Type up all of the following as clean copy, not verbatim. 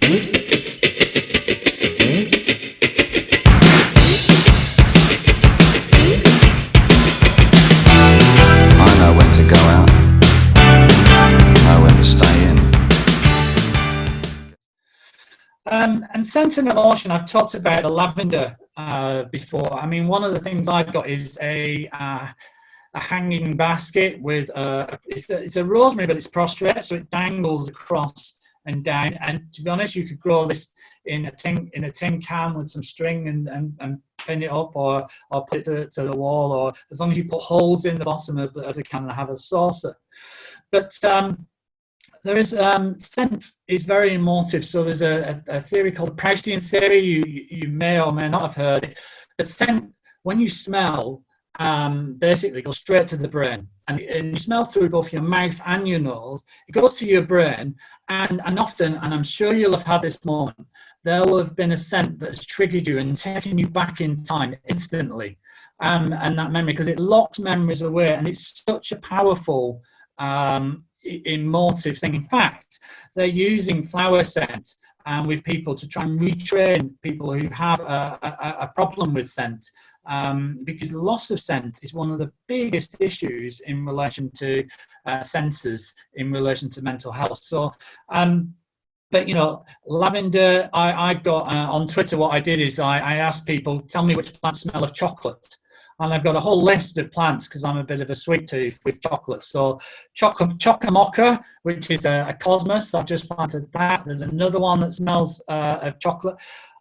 I know when to go out, know when to stay in. And scent and emotion, I've talked about the lavender before. I mean, one of the things I've got is a hanging basket with it's a rosemary, but it's prostrate, so it dangles across and down. And to be honest, you could grow this in a tin can with some string and pin it up, or put it to the wall, or as long as you put holes in the bottom of the can and have a saucer. But there is scent is very emotive. So there's a theory called the Proustian theory. You may or may not have heard it. But scent, when you smell, basically goes straight to the brain, and you smell through both your mouth and your nose. It goes to your brain, and often, and I'm sure you'll have had this moment, there will have been a scent that has triggered you and taken you back in time instantly, and that memory, because it locks memories away, and it's such a powerful emotive thing. In fact, they're using flower scent with people to try and retrain people who have a problem with scent, because loss of scent is one of the biggest issues in relation to senses, in relation to mental health. So but you know, lavender, I've got on Twitter, what I did is I asked people, tell me which plants smell of chocolate. And I've got a whole list of plants because I'm a bit of a sweet tooth with chocolate. So chocamocha, which is a cosmos, I've just planted that. There's another one that smells of chocolate.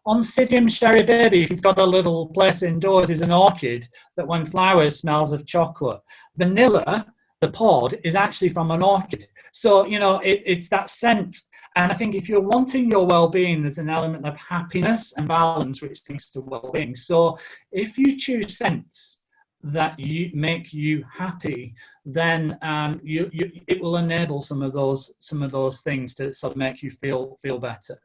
Oncidium sherry baby, if you've got a little place indoors, is an orchid that when flowers smells of chocolate. Vanilla, the pod, is actually from an orchid. So, you know, it's that scent. And I think if you're wanting your well-being, there's an element of happiness and balance which links to well-being. So if you choose scents that you make you happy, then it will enable some of those things to sort of make you feel better.